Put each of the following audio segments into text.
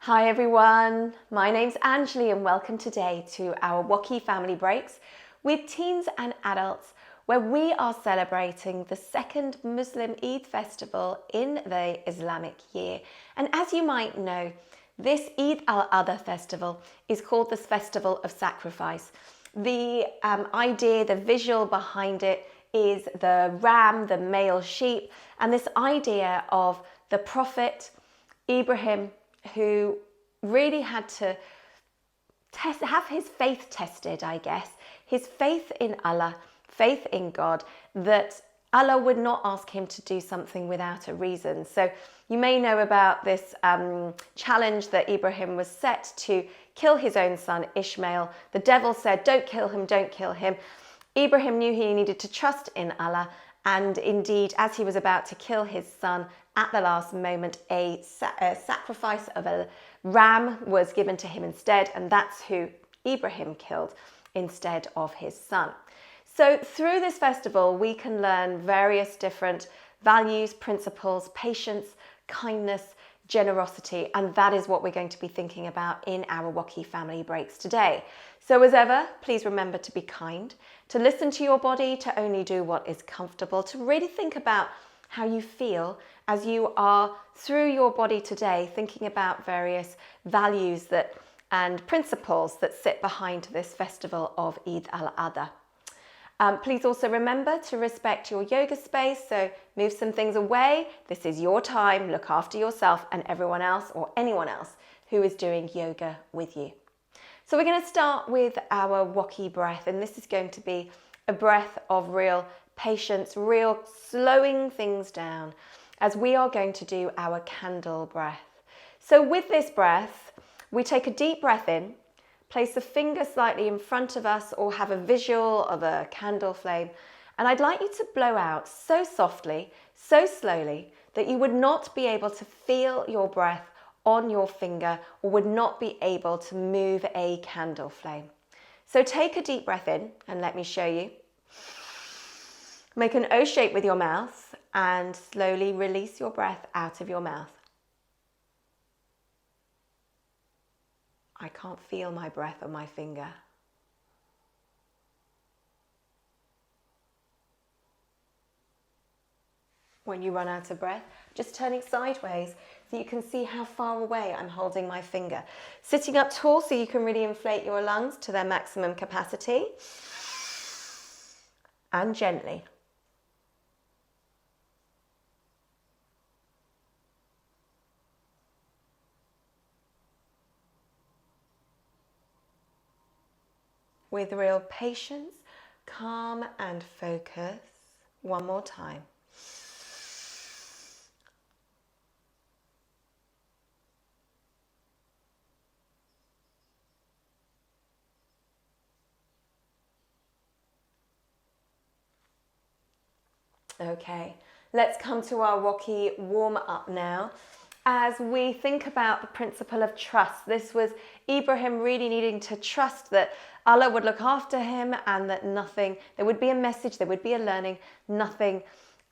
Hi everyone, my name's Anjali and welcome today to our WOCY Family Breaks with teens and adults, where we are celebrating the second Muslim Eid festival in the Islamic year. And as you might know, this Eid al Adha festival is called the Festival of Sacrifice. The idea, the visual behind it is the ram, the male sheep, and this idea of the Prophet Ibrahim, who really had to have his faith tested, I guess, his faith in Allah, faith in God, that Allah would not ask him to do something without a reason. So you may know about this challenge that Ibrahim was set to kill his own son Ishmael. The devil said, don't kill him, don't kill him. Ibrahim knew he needed to trust in Allah, and indeed, as he was about to kill his son, at the last moment, a sacrifice of a ram was given to him instead, and that's who Ibrahim killed instead of his son. So through this festival, we can learn various different values, principles, patience, kindness, generosity, and that is what we're going to be thinking about in our WOCY Family Breaks today. So as ever, please remember to be kind, to listen to your body, to only do what is comfortable, to really think about how you feel as you are through your body today, thinking about various values and principles that sit behind this festival of Eid al Adha. Please also remember to respect your yoga space, so move some things away. This is your time. Look after yourself and everyone else or anyone else who is doing yoga with you. So we're going to start with our WOCY breath, and this is going to be a breath of real patience, real slowing things down, as we are going to do our candle breath. So with this breath, we take a deep breath in, place a finger slightly in front of us or have a visual of a candle flame, and I'd like you to blow out so softly, so slowly, that you would not be able to feel your breath on your finger or would not be able to move a candle flame. So take a deep breath in and let me show you. Make an O shape with your mouth and slowly release your breath out of your mouth. I can't feel my breath on my finger. When you run out of breath, just turning sideways so you can see how far away I'm holding my finger. Sitting up tall so you can really inflate your lungs to their maximum capacity. And gently. With real patience, calm and focus. One more time. Okay, let's come to our WOCY warm up now. As we think about the principle of trust, this was Ibrahim really needing to trust that Allah would look after him and that there would be a message, there would be a learning, nothing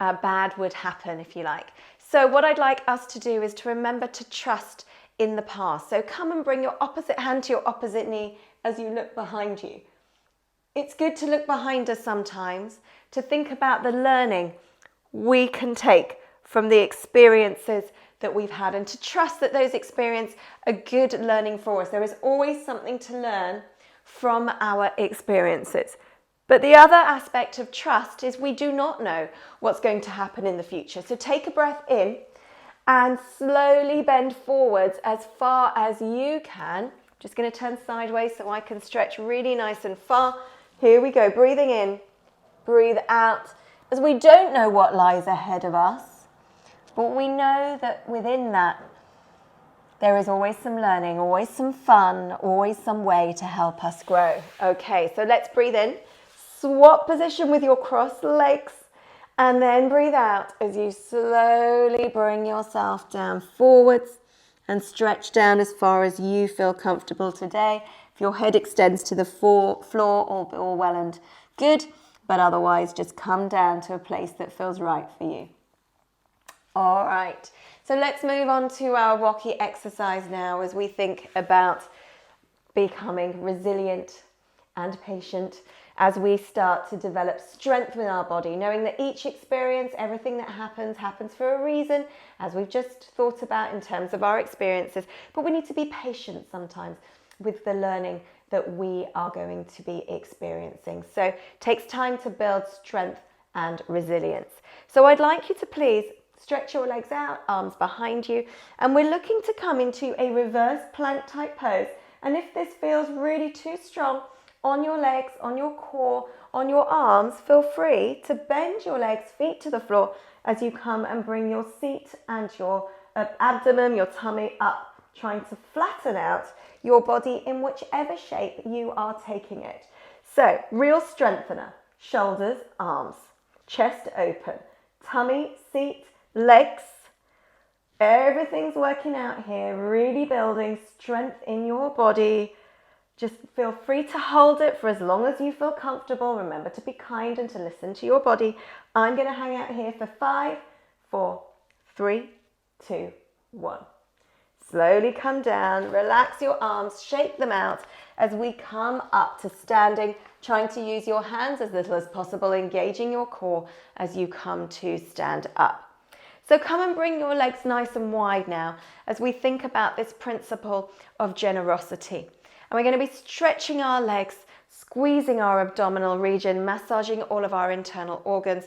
bad would happen, if you like. So what I'd like us to do is to remember to trust in the past. So come and bring your opposite hand to your opposite knee as you look behind you. It's good to look behind us sometimes, to think about the learning we can take from the experiences that we've had and to trust that those experiences are good learning for us. There is always something to learn from our experiences. But the other aspect of trust is we do not know what's going to happen in the future. So take a breath in and slowly bend forwards as far as you can. Just going to turn sideways so I can stretch really nice and far. Here we go, breathing in, breathe out, as we don't know what lies ahead of us, but we know that within that, there is always some learning, always some fun, always some way to help us grow. Okay, so let's breathe in, swap position with your crossed legs, and then breathe out as you slowly bring yourself down forwards and stretch down as far as you feel comfortable today. If your head extends to the floor, all well and good, but otherwise just come down to a place that feels right for you. All right, So let's move on to our WOCY exercise now as we think about becoming resilient and patient as we start to develop strength within our body, knowing that each experience, everything that happens for a reason, as we've just thought about in terms of our experiences. But we need to be patient sometimes with the learning that we are going to be experiencing. So it takes time to build strength and resilience. So I'd like you to please stretch your legs out, arms behind you, and we're looking to come into a reverse plank type pose. And if this feels really too strong on your legs, on your core, on your arms, feel free to bend your legs, feet to the floor as you come and bring your seat and your abdomen, your tummy up, trying to flatten out your body in whichever shape you are taking it. So, real strengthener, shoulders, arms, chest open, tummy, seat, legs. Everything's working out here, really building strength in your body. Just feel free to hold it for as long as you feel comfortable. Remember to be kind and to listen to your body. I'm going to hang out here for 5, 4, 3, 2, 1. Slowly come down, relax your arms, shake them out as we come up to standing, trying to use your hands as little as possible, engaging your core as you come to stand up. So come and bring your legs nice and wide now as we think about this principle of generosity. And we're going to be stretching our legs, squeezing our abdominal region, massaging all of our internal organs,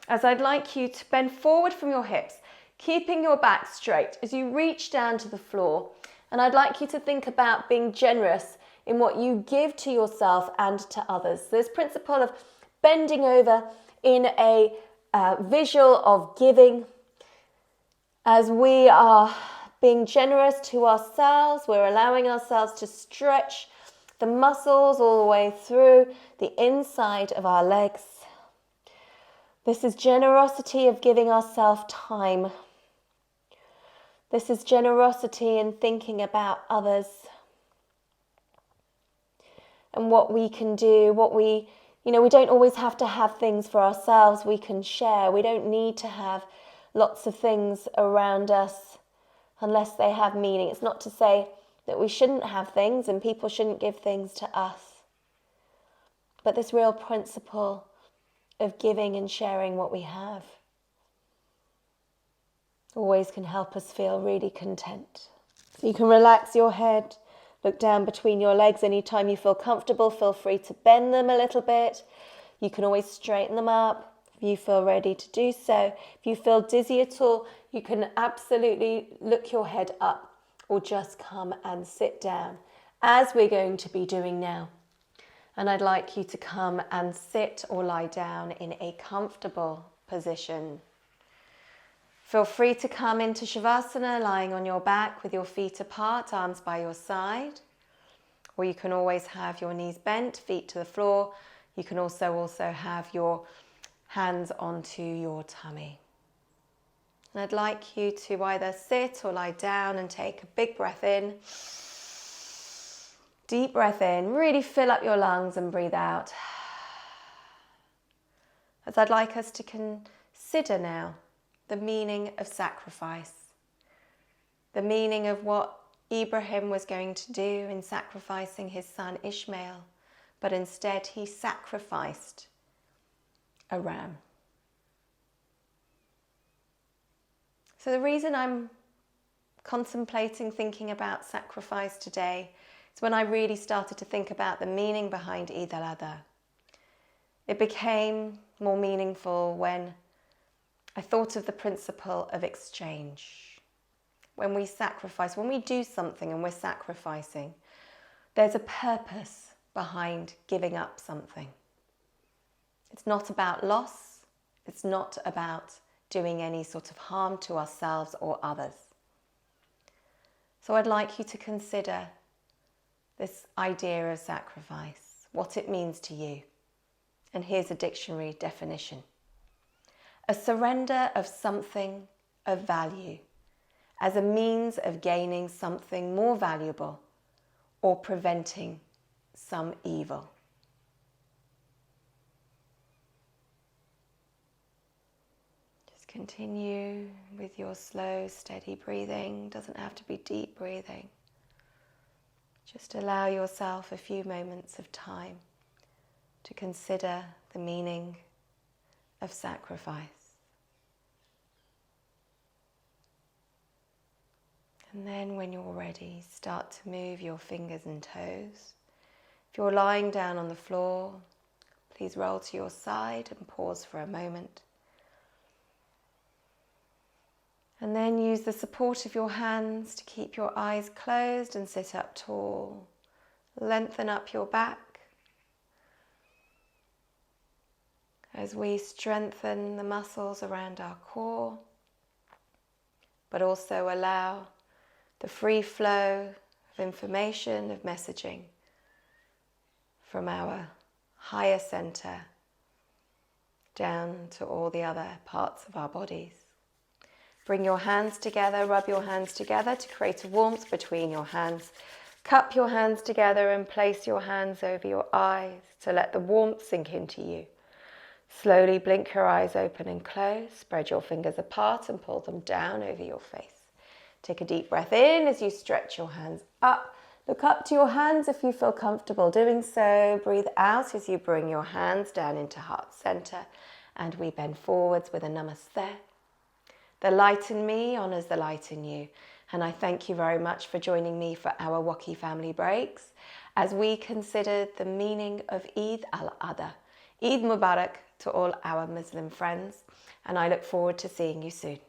as I'd like you to bend forward from your hips, keeping your back straight as you reach down to the floor. And I'd like you to think about being generous in what you give to yourself and to others. So this principle of bending over in a visual of giving. As we are being generous to ourselves, we're allowing ourselves to stretch the muscles all the way through the inside of our legs. This is generosity of giving ourselves time. This is generosity in thinking about others and what we can do, we don't always have to have things for ourselves. We can share. We don't need to have lots of things around us unless they have meaning. It's not to say that we shouldn't have things and people shouldn't give things to us. But this real principle of giving and sharing what we have always can help us feel really content. So you can relax your head, look down between your legs. Anytime you feel comfortable, feel free to bend them a little bit. You can always straighten them up if you feel ready to do so. If you feel dizzy at all, you can absolutely look your head up or just come and sit down, as we're going to be doing now. And I'd like you to come and sit or lie down in a comfortable position. Feel free to come into Shavasana, lying on your back with your feet apart, arms by your side. Or you can always have your knees bent, feet to the floor. You can also have your hands onto your tummy. And I'd like you to either sit or lie down and take a big breath in. Deep breath in, really fill up your lungs and breathe out. As I'd like us to consider now the meaning of sacrifice, the meaning of what Ibrahim was going to do in sacrificing his son Ishmael, but instead he sacrificed a ram. So the reason I'm contemplating thinking about sacrifice today is when I really started to think about the meaning behind Eid al Adha. It became more meaningful when I thought of the principle of exchange. When we sacrifice, when we do something and we're sacrificing, there's a purpose behind giving up something. It's not about loss. It's not about doing any sort of harm to ourselves or others. So I'd like you to consider this idea of sacrifice, what it means to you. And here's a dictionary definition. A surrender of something of value as a means of gaining something more valuable or preventing some evil. Just Continue with your slow, steady breathing. Doesn't have to be deep breathing. Just allow yourself a few moments of time to consider the meaning of sacrifice. And then when you're ready, start to move your fingers and toes. If you're lying down on the floor, please roll to your side and pause for a moment. And then use the support of your hands to keep your eyes closed and sit up tall. Lengthen up your back as we strengthen the muscles around our core, but also allow the free flow of information, of messaging from our higher center down to all the other parts of our bodies. Bring your hands together, rub your hands together to create a warmth between your hands. Cup your hands together and place your hands over your eyes to let the warmth sink into you. Slowly blink your eyes open and close. Spread your fingers apart and pull them down over your face. Take a deep breath in as you stretch your hands up. Look up to your hands if you feel comfortable doing so. Breathe out as you bring your hands down into heart center, and we bend forwards with a Namaste. The light in me honors the light in you. And I thank you very much for joining me for our WOCY family breaks as we consider the meaning of Eid al Adha. Eid Mubarak to all our Muslim friends, and I look forward to seeing you soon.